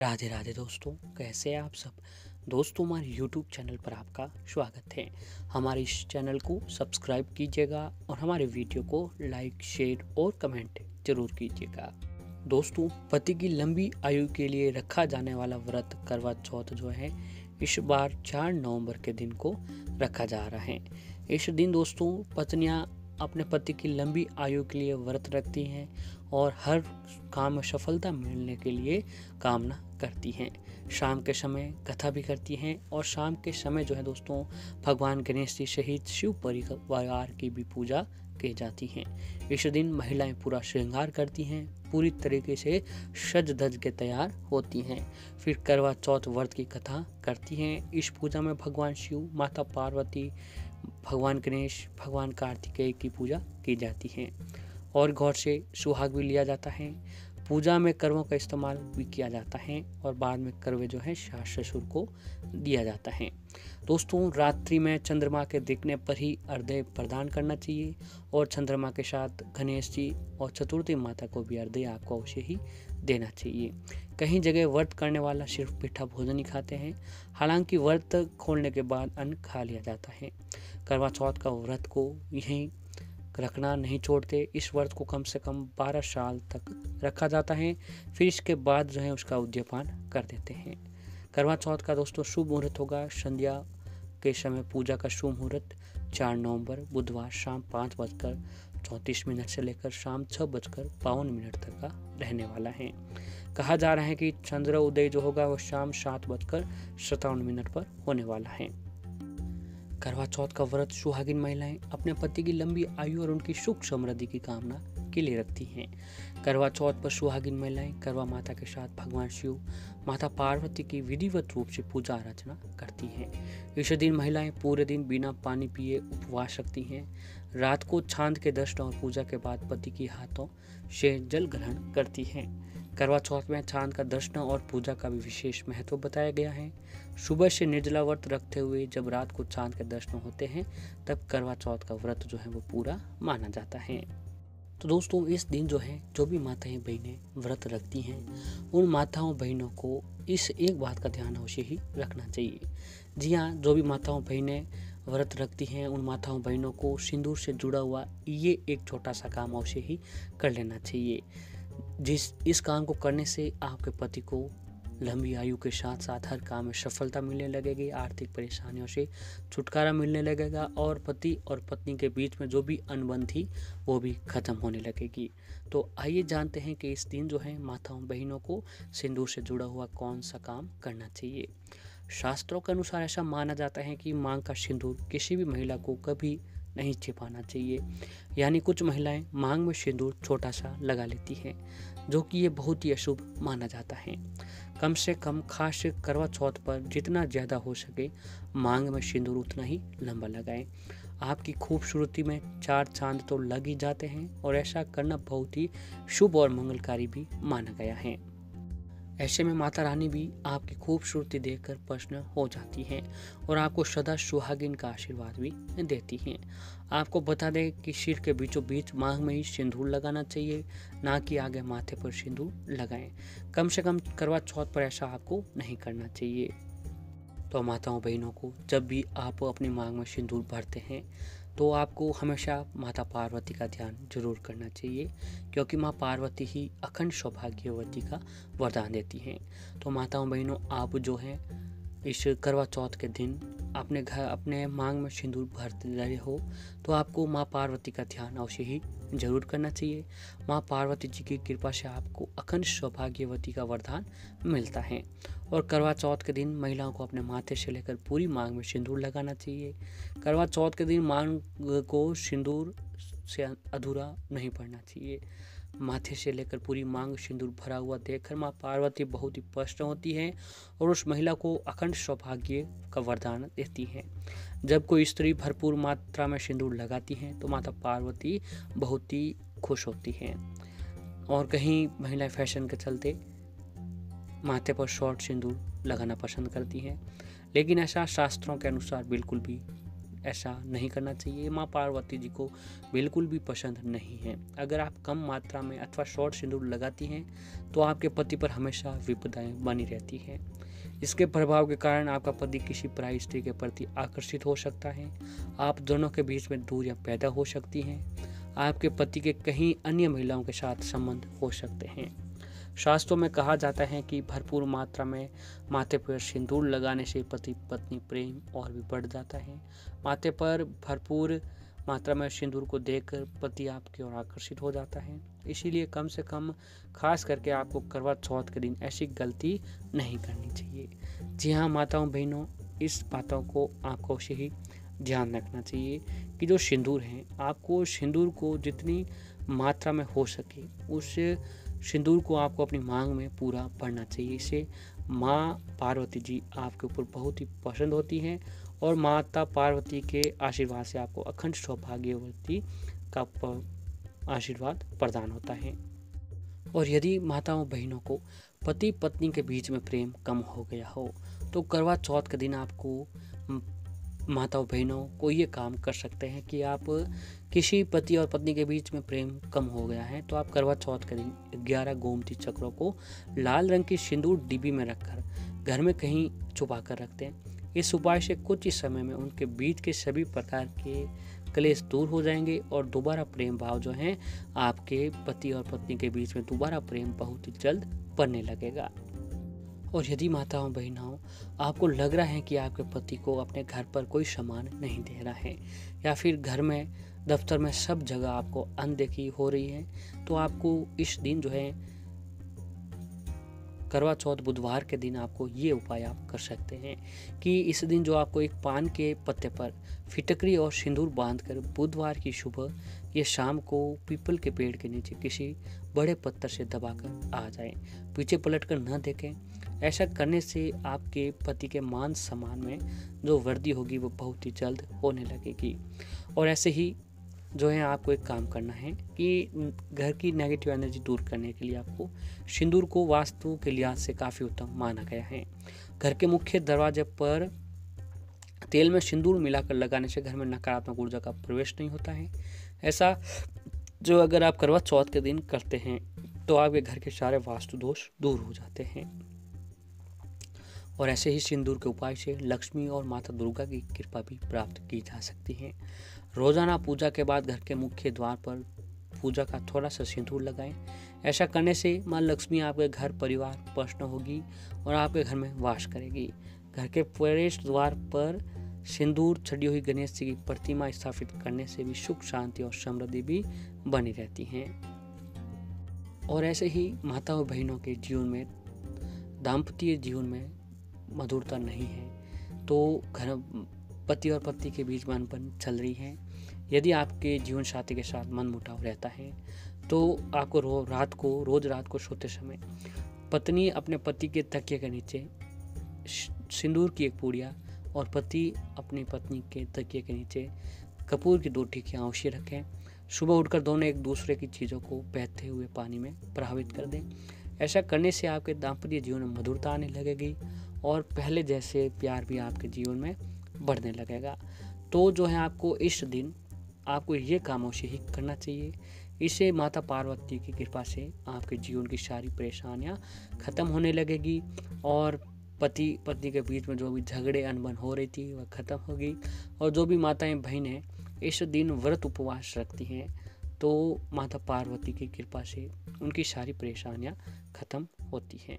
राधे राधे दोस्तों, कैसे हैं आप सब। दोस्तों, हमारे यूट्यूब चैनल पर आपका स्वागत है। हमारे इस चैनल को सब्सक्राइब कीजिएगा और हमारे वीडियो को लाइक, शेयर और कमेंट जरूर कीजिएगा। दोस्तों, पति की लंबी आयु के लिए रखा जाने वाला व्रत करवा चौथ जो है इस बार 4 नवंबर के दिन को रखा जा रहा है। इस दिन दोस्तों पत्नियां अपने पति की लंबी आयु के लिए व्रत रखती हैं और हर काम में सफलता मिलने के लिए कामना करती हैं। शाम के समय कथा भी करती हैं और शाम के समय जो है दोस्तों भगवान गणेश जी सहित शिव परिवार की भी पूजा की जाती हैं। इस दिन महिलाएं पूरा श्रृंगार करती हैं, पूरी तरीके से सज धज के तैयार होती हैं। फिर करवा चौथ व्रत की कथा करती हैं। इस पूजा में भगवान शिव, माता पार्वती, भगवान गणेश, भगवान कार्तिकेय की पूजा की जाती है और गौर से सुहाग भी लिया जाता है। पूजा में करवों का इस्तेमाल भी किया जाता है और बाद में करवे जो है सास ससुर को दिया जाता है। दोस्तों, रात्रि में चंद्रमा के दिखने पर ही अर्घ्य प्रदान करना चाहिए और चंद्रमा के साथ गणेश जी और चतुर्थी माता को भी अर्घ्य आपको अवश्य ही देना चाहिए। कहीं जगह व्रत करने वाला सिर्फ मीठा भोजन ही खाते हैं, हालांकि व्रत खोलने के बाद अन्न खा लिया जाता है। करवा चौथ का व्रत को यहीं रखना नहीं छोड़ते। इस व्रत को कम से कम 12 साल तक रखा जाता है, फिर इसके बाद जो है उसका उद्यापन कर देते हैं। करवा चौथ का दोस्तों शुभ मुहूर्त होगा संध्या के समय। पूजा का शुभ मुहूर्त 4 नवंबर बुधवार शाम 5:34 से लेकर शाम 6:52 तक का रहने वाला है। कहा जा रहा है कि चंद्र उदय जो होगा वो शाम 7:57 पर होने वाला है। करवा चौथ का व्रत सुहागिन महिलाएं अपने पति की लंबी आयु और उनकी सुख समृद्धि की कामना के लिए रखती हैं। करवा चौथ पर सुहागिन महिलाएं करवा माता के साथ भगवान शिव, माता पार्वती की विधिवत रूप से पूजा अर्चना करती हैं। इस दिन महिलाएं पूरे दिन बिना पानी पिए उपवास रखती हैं। रात को चांद के दर्शन और पूजा के बाद पति के हाथों से जल ग्रहण करती हैं। करवा चौथ में चांद का दर्शन और पूजा का भी विशेष महत्व बताया गया है। सुबह से निर्जला व्रत रखते हुए जब रात को चांद के दर्शन होते हैं तब करवा चौथ का व्रत जो है वो पूरा माना जाता है। तो दोस्तों, इस दिन जो है जो भी माताएं बहनें व्रत रखती हैं उन माताओं बहनों को इस एक बात का ध्यान अवश्य ही रखना चाहिए। जी हाँ, जो भी माताओं बहनें व्रत रखती हैं उन माताओं बहनों को सिंदूर से जुड़ा हुआ ये एक छोटा सा काम अवश्य ही कर लेना चाहिए। इस काम को करने से आपके पति को लंबी आयु के साथ साथ हर काम में सफलता मिलने लगेगी, आर्थिक परेशानियों से छुटकारा मिलने लगेगा और पति और पत्नी के बीच में जो भी अनबन थी वो भी खत्म होने लगेगी। तो आइए जानते हैं कि इस दिन जो है माताओं बहनों को सिंदूर से जुड़ा हुआ कौन सा काम करना चाहिए। शास्त्रों के अनुसार ऐसा माना जाता है कि मांग का सिंदूर किसी भी महिला को कभी नहीं छिपाना चाहिए। यानी कुछ महिलाएं मांग में सिंदूर छोटा सा लगा लेती हैं, जो कि ये बहुत ही अशुभ माना जाता है। कम से कम खास करवा चौथ पर जितना ज़्यादा हो सके मांग में सिंदूर उतना ही लंबा लगाएं। आपकी खूबसूरती में 4 चांद तो लग ही जाते हैं और ऐसा करना बहुत ही शुभ और मंगलकारी भी माना गया है। ऐसे में माता रानी भी आपकी खूबसूरती देखकर प्रसन्न हो जाती हैं और आपको सदा सुहागिन का आशीर्वाद भी देती हैं। आपको बता दें कि सिर के बीचों बीच मांग में ही सिंदूर लगाना चाहिए, ना कि आगे माथे पर सिंदूर लगाएं। कम से कम करवा चौथ पर ऐसा आपको नहीं करना चाहिए। तो माताओं बहनों को जब भी आप अपनी मांग में सिंदूर भरते हैं तो आपको हमेशा माता पार्वती का ध्यान जरूर करना चाहिए, क्योंकि माँ पार्वती ही अखंड सौभाग्यवती का वरदान देती हैं। तो माताओं बहनों, आप जो हैं इस करवा चौथ के दिन अपने मांग में सिंदूर भरते रहे हो तो आपको माँ पार्वती का ध्यान अवश्य ही जरूर करना चाहिए। माँ पार्वती जी की कृपा से आपको अखंड सौभाग्यवती का वरदान मिलता है। और करवा चौथ के दिन महिलाओं को अपने माथे से लेकर पूरी मांग में सिंदूर लगाना चाहिए। करवा चौथ के दिन मांग को सिंदूर से अधूरा नहीं पड़ना चाहिए। माथे से लेकर पूरी मांग सिंदूर भरा हुआ देखकर माँ पार्वती बहुत ही प्रसन्न होती हैं और उस महिला को अखंड सौभाग्य का वरदान देती हैं। जब कोई स्त्री भरपूर मात्रा में सिंदूर लगाती हैं तो माता पार्वती बहुत ही खुश होती हैं। और कहीं महिलाएं फैशन के चलते माथे पर शॉर्ट सिंदूर लगाना पसंद करती हैं, लेकिन ऐसा शास्त्रों के अनुसार बिल्कुल भी ऐसा नहीं करना चाहिए। माँ पार्वती जी को बिल्कुल भी पसंद नहीं है। अगर आप कम मात्रा में अथवा शॉर्ट सिंदूर लगाती हैं तो आपके पति पर हमेशा विपदाएं बनी रहती हैं। इसके प्रभाव के कारण आपका पति किसी पराई स्त्री के प्रति आकर्षित हो सकता है। आप दोनों के बीच में दूरियां पैदा हो सकती हैं। आपके पति के कहीं अन्य महिलाओं के साथ संबंध हो सकते हैं। शास्त्रों में कहा जाता है कि भरपूर मात्रा में माथे पर सिंदूर लगाने से पति पत्नी प्रेम और भी बढ़ जाता है। माथे पर भरपूर मात्रा में सिंदूर को देखकर पति आपकी ओर आकर्षित हो जाता है। इसीलिए कम से कम खास करके आपको करवा चौथ के दिन ऐसी गलती नहीं करनी चाहिए। जी हाँ माताओं बहनों, इस बातों को आपको से ही ध्यान रखना चाहिए कि जो सिंदूर है, आपको सिंदूर को जितनी मात्रा में हो सके उस सिंदूर को आपको अपनी मांग में पूरा भरना चाहिए। इससे माँ पार्वती जी आपके ऊपर बहुत ही पसंद होती हैं और माता पार्वती के आशीर्वाद से आपको अखंड सौभाग्यवती का आशीर्वाद प्रदान होता है। और यदि माताओं बहनों को पति पत्नी के बीच में प्रेम कम हो गया हो तो करवा चौथ के दिन आपको माताओं बहनों को ये काम कर सकते हैं कि आप किसी पति और पत्नी के बीच में प्रेम कम हो गया है तो आप करवा चौथ के दिन 11 गोमती चक्रों को लाल रंग की सिंदूर डिब्बी में रखकर घर में कहीं छुपा कर रखते हैं। इस उपाय से कुछ ही समय में उनके बीच के सभी प्रकार के क्लेश दूर हो जाएंगे और दोबारा प्रेम भाव जो है आपके पति और पत्नी के बीच में दोबारा प्रेम बहुत ही जल्द बनने लगेगा। और यदि माताओं बहनों आपको लग रहा है कि आपके पति को अपने घर पर कोई सामान नहीं दे रहा है या फिर घर में दफ्तर में सब जगह आपको अनदेखी हो रही है तो आपको इस दिन जो है करवा चौथ बुधवार के दिन आपको ये उपाय आप कर सकते हैं कि इस दिन जो आपको एक पान के पत्ते पर फिटकरी और सिंदूर बांधकर बुधवार की सुबह ये शाम को पीपल के पेड़ के नीचे किसी बड़े पत्थर से दबाकर आ जाएं। पीछे पलटकर न देखें। ऐसा करने से आपके पति के मान सम्मान में जो वृद्धि होगी वो बहुत ही जल्द होने लगेगी। और ऐसे ही जो है आपको एक काम करना है कि घर की नेगेटिव एनर्जी दूर करने के लिए आपको सिंदूर को वास्तु के लिहाज से काफ़ी उत्तम माना गया है। घर के मुख्य दरवाजे पर तेल में सिंदूर मिलाकर लगाने से घर में नकारात्मक ऊर्जा का प्रवेश नहीं होता है। ऐसा जो अगर आप करवा चौथ के दिन करते हैं तो आपके घर के सारे वास्तु दोष दूर हो जाते हैं। और ऐसे ही सिंदूर के उपाय से लक्ष्मी और माता दुर्गा की कृपा भी प्राप्त की जा सकती है। रोजाना पूजा के बाद घर के मुख्य द्वार पर पूजा का थोड़ा सा सिंदूर लगाएं। ऐसा करने से माँ लक्ष्मी आपके घर परिवार प्रसन्न होगी और आपके घर में वास करेगी। घर के प्रवेश द्वार पर सिंदूर छड़ी हुई गणेश जी की प्रतिमा स्थापित करने से भी सुख शांति और समृद्धि भी बनी रहती हैं। और ऐसे ही माताओं बहनों के जीवन में दाम्पत्य जीवन में मधुरता नहीं है तो घर पति और पत्नी के बीच में अनबन चल रही है, यदि आपके जीवन साथी के साथ मनमुटाव रहता है तो आपको रोज रात को सोते समय पत्नी अपने पति के तकिए के नीचे सिंदूर की एक पूड़िया और पति अपनी पत्नी के तकिए के नीचे कपूर की 2 टिकियाँ अवश्य रखें। सुबह उठकर दोनों एक दूसरे की चीज़ों को बहते हुए पानी में प्रभावित कर दें। ऐसा करने से आपके दाम्पत्य जीवन में मधुरता आने लगेगी और पहले जैसे प्यार भी आपके जीवन में बढ़ने लगेगा। तो जो है आपको इस दिन आपको ये काम अवश्य ही करना चाहिए। इससे माता पार्वती की कृपा से आपके जीवन की सारी परेशानियां खत्म होने लगेगी और पति पत्नी के बीच में जो भी झगड़े अनबन हो रही थी वह खत्म होगी। और जो भी माताएं बहनें इस दिन व्रत उपवास रखती हैं तो माता पार्वती की कृपा से उनकी सारी परेशानियां खत्म होती हैं।